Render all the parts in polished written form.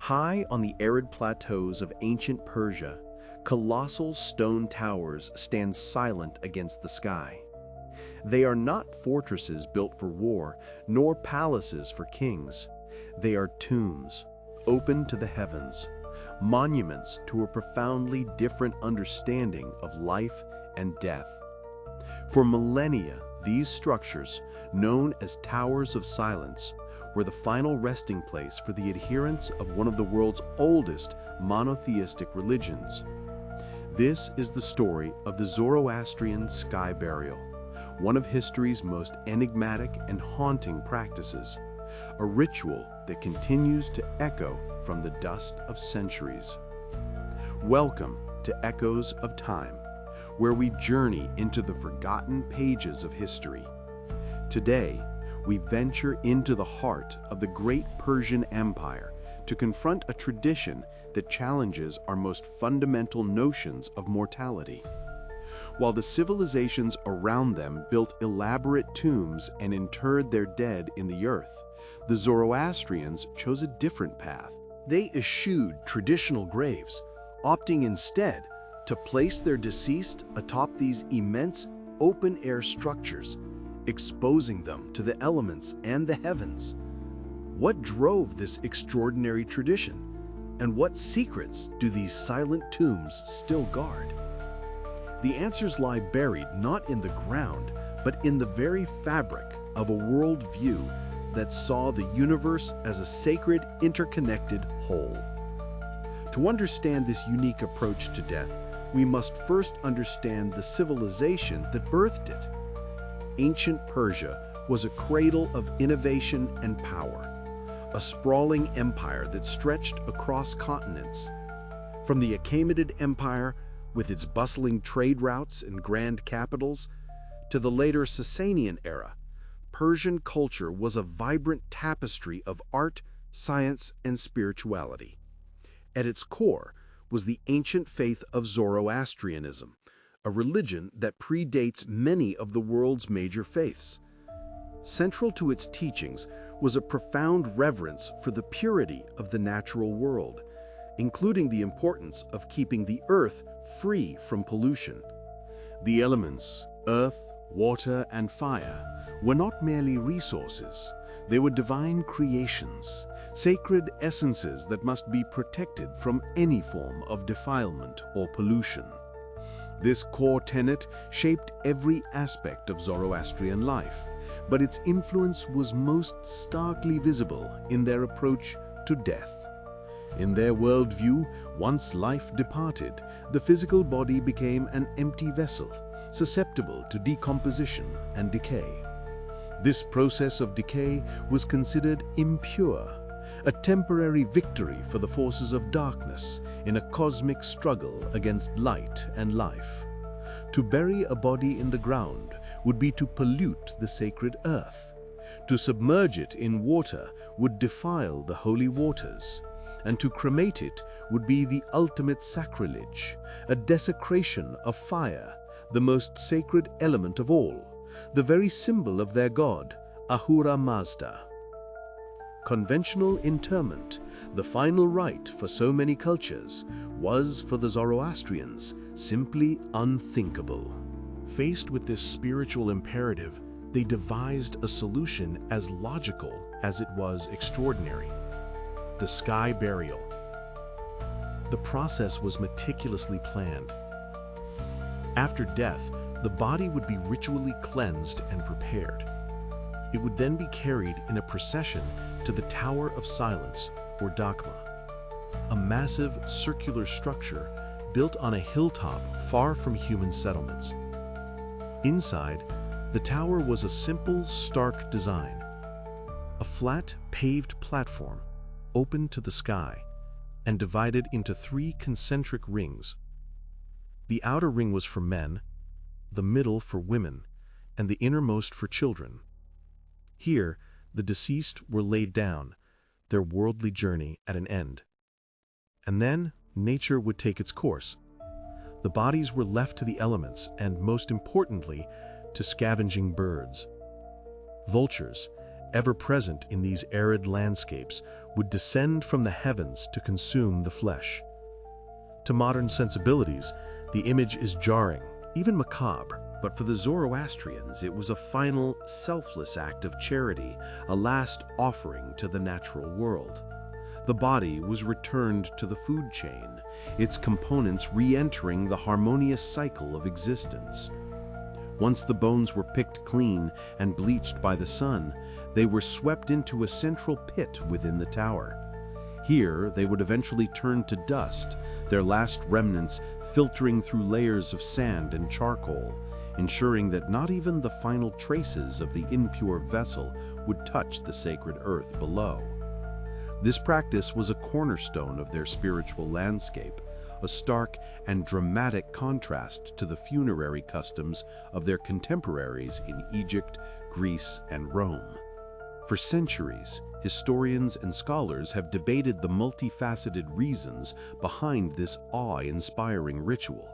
High on the arid plateaus of ancient Persia, colossal stone towers stand silent against the sky. They are not fortresses built for war, nor palaces for kings. They are tombs, open to the heavens, monuments to a profoundly different understanding of life and death. For millennia, these structures, known as Towers of Silence, were the final resting place for the adherents of one of the world's oldest monotheistic religions. This is the story of the Zoroastrian sky burial, one of history's most enigmatic and haunting practices, a ritual that continues to echo from the dust of centuries. Welcome to Echoes of Time, where we journey into the forgotten pages of history. Today, we venture into the heart of the great Persian Empire to confront a tradition that challenges our most fundamental notions of mortality. While the civilizations around them built elaborate tombs and interred their dead in the earth, the Zoroastrians chose a different path. They eschewed traditional graves, opting instead to place their deceased atop these immense open-air structures, exposing them to the elements and the heavens. What drove this extraordinary tradition? And what secrets do these silent tombs still guard? The answers lie buried not in the ground, but in the very fabric of a worldview that saw the universe as a sacred, interconnected whole. To understand this unique approach to death, we must first understand the civilization that birthed it. Ancient Persia was a cradle of innovation and power, a sprawling empire that stretched across continents. From the Achaemenid Empire, with its bustling trade routes and grand capitals, to the later Sasanian era, Persian culture was a vibrant tapestry of art, science, and spirituality. At its core was the ancient faith of Zoroastrianism, a religion that predates many of the world's major faiths. Central to its teachings was a profound reverence for the purity of the natural world, including the importance of keeping the earth free from pollution. The elements, earth, water, and fire, were not merely resources. They were divine creations, sacred essences that must be protected from any form of defilement or pollution. This core tenet shaped every aspect of Zoroastrian life, but its influence was most starkly visible in their approach to death. In their worldview, once life departed, the physical body became an empty vessel, susceptible to decomposition and decay. This process of decay was considered impure, a temporary victory for the forces of darkness in a cosmic struggle against light and life. To bury a body in the ground would be to pollute the sacred earth. To submerge it in water would defile the holy waters, and to cremate it would be the ultimate sacrilege, a desecration of fire, the most sacred element of all, the very symbol of their god, Ahura Mazda. Conventional interment, the final rite for so many cultures, was for the Zoroastrians simply unthinkable. Faced with this spiritual imperative, they devised a solution as logical as it was extraordinary: the sky burial. The process was meticulously planned. After death, the body would be ritually cleansed and prepared. It would then be carried in a procession to the Tower of Silence, or Dakma, a massive circular structure built on a hilltop far from human settlements. Inside, the tower was a simple, stark design: a flat, paved platform open to the sky and divided into 3 concentric rings. The outer ring was for men, the middle for women, and the innermost for children. Here, the deceased were laid down, their worldly journey at an end. And then, nature would take its course. The bodies were left to the elements and, most importantly, to scavenging birds. Vultures, ever present in these arid landscapes, would descend from the heavens to consume the flesh. To modern sensibilities, the image is jarring, even macabre, but for the Zoroastrians it was a final, selfless act of charity, a last offering to the natural world. The body was returned to the food chain, its components re-entering the harmonious cycle of existence. Once the bones were picked clean and bleached by the sun, they were swept into a central pit within the tower. Here, they would eventually turn to dust, their last remnants filtering through layers of sand and charcoal, ensuring that not even the final traces of the impure vessel would touch the sacred earth below. This practice was a cornerstone of their spiritual landscape, a stark and dramatic contrast to the funerary customs of their contemporaries in Egypt, Greece, and Rome. For centuries, historians and scholars have debated the multifaceted reasons behind this awe-inspiring ritual,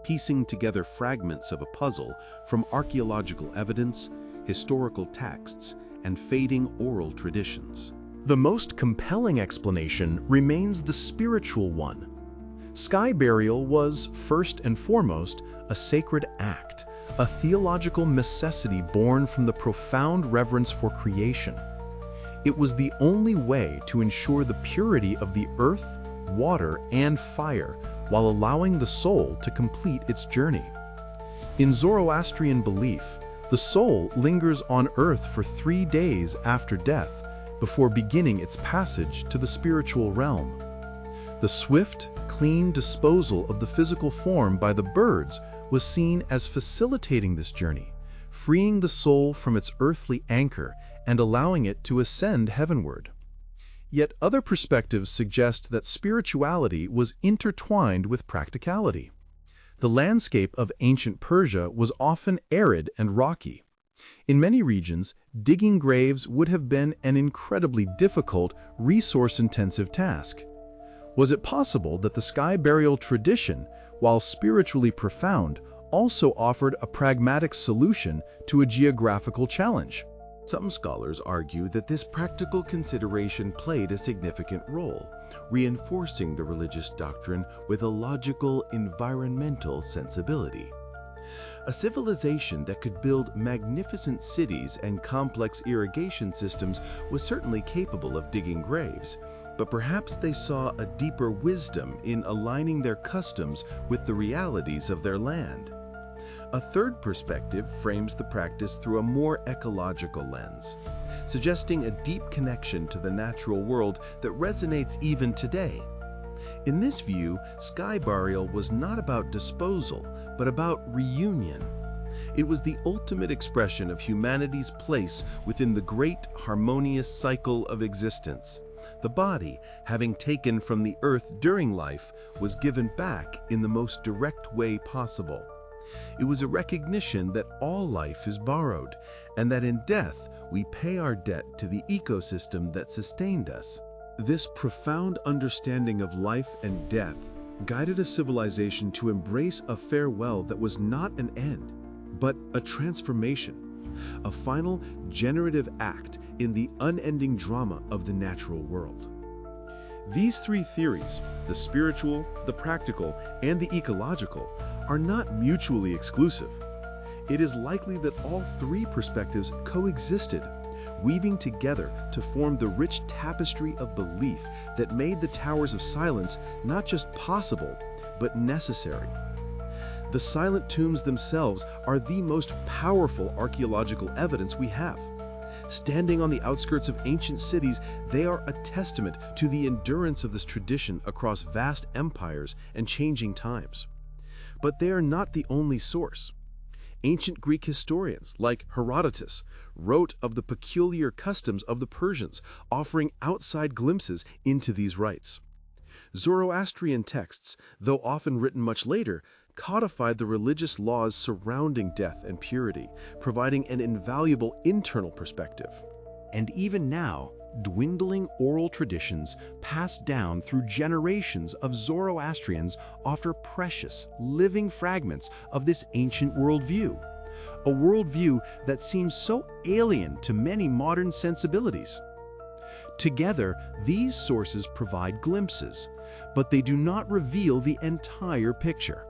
piecing together fragments of a puzzle from archaeological evidence, historical texts, and fading oral traditions. The most compelling explanation remains the spiritual one. Sky burial was, first and foremost, a sacred act, a theological necessity born from the profound reverence for creation. It was the only way to ensure the purity of the earth, water, and fire, while allowing the soul to complete its journey. In Zoroastrian belief, the soul lingers on earth for 3 days after death, before beginning its passage to the spiritual realm. The swift, clean disposal of the physical form by the birds was seen as facilitating this journey, freeing the soul from its earthly anchor and allowing it to ascend heavenward. Yet other perspectives suggest that spirituality was intertwined with practicality. The landscape of ancient Persia was often arid and rocky. In many regions, digging graves would have been an incredibly difficult, resource-intensive task. Was it possible that the sky burial tradition, while spiritually profound, also offered a pragmatic solution to a geographical challenge? Some scholars argue that this practical consideration played a significant role, reinforcing the religious doctrine with a logical, environmental sensibility. A civilization that could build magnificent cities and complex irrigation systems was certainly capable of digging graves, but perhaps they saw a deeper wisdom in aligning their customs with the realities of their land. A third perspective frames the practice through a more ecological lens, suggesting a deep connection to the natural world that resonates even today. In this view, sky burial was not about disposal, but about reunion. It was the ultimate expression of humanity's place within the great harmonious cycle of existence. The body, having taken from the earth during life, was given back in the most direct way possible. It was a recognition that all life is borrowed, and that in death we pay our debt to the ecosystem that sustained us. This profound understanding of life and death guided a civilization to embrace a farewell that was not an end, but a transformation, a final generative act in the unending drama of the natural world. These three theories, the spiritual, the practical, and the ecological, are not mutually exclusive. It is likely that all three perspectives coexisted, weaving together to form the rich tapestry of belief that made the Towers of Silence not just possible, but necessary. The silent tombs themselves are the most powerful archaeological evidence we have. Standing on the outskirts of ancient cities, they are a testament to the endurance of this tradition across vast empires and changing times. But they are not the only source. Ancient Greek historians, like Herodotus, wrote of the peculiar customs of the Persians, offering outside glimpses into these rites. Zoroastrian texts, though often written much later, codified the religious laws surrounding death and purity, providing an invaluable internal perspective. And even now, dwindling oral traditions passed down through generations of Zoroastrians offer precious, living fragments of this ancient worldview. a worldview that seems so alien to many modern sensibilities. Together, these sources provide glimpses, but they do not reveal the entire picture.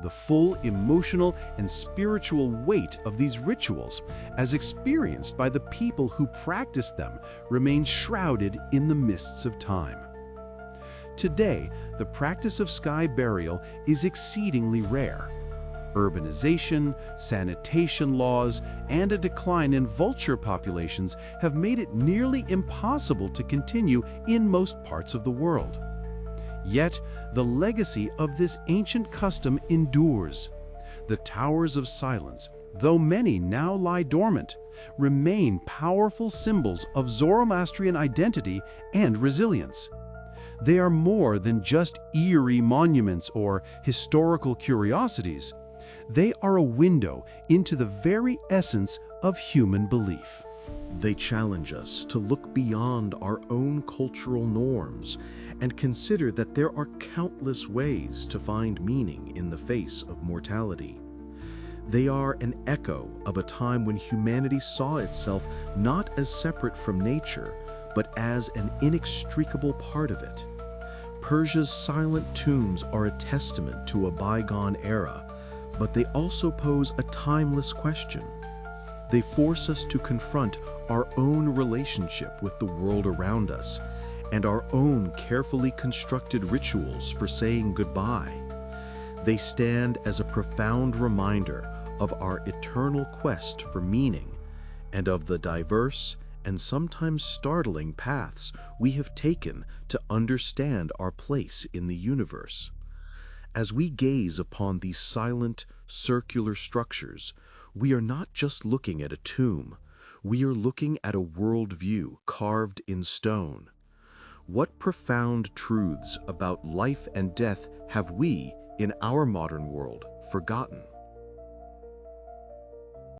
The full emotional and spiritual weight of these rituals, as experienced by the people who practice them, remains shrouded in the mists of time. Today, the practice of sky burial is exceedingly rare. Urbanization, sanitation laws, and a decline in vulture populations have made it nearly impossible to continue in most parts of the world. Yet, the legacy of this ancient custom endures. The towers of silence, though many now lie dormant, remain powerful symbols of Zoroastrian identity and resilience. They are more than just eerie monuments or historical curiosities. They are a window into the very essence of human belief. They challenge us to look beyond our own cultural norms and consider that there are countless ways to find meaning in the face of mortality. They are an echo of a time when humanity saw itself not as separate from nature, but as an inextricable part of it. Persia's silent tombs are a testament to a bygone era, but they also pose a timeless question. They force us to confront our own relationship with the world around us and our own carefully constructed rituals for saying goodbye. They stand as a profound reminder of our eternal quest for meaning and of the diverse and sometimes startling paths we have taken to understand our place in the universe. As we gaze upon these silent, circular structures, we are not just looking at a tomb, we are looking at a worldview carved in stone. What profound truths about life and death have we, in our modern world, forgotten?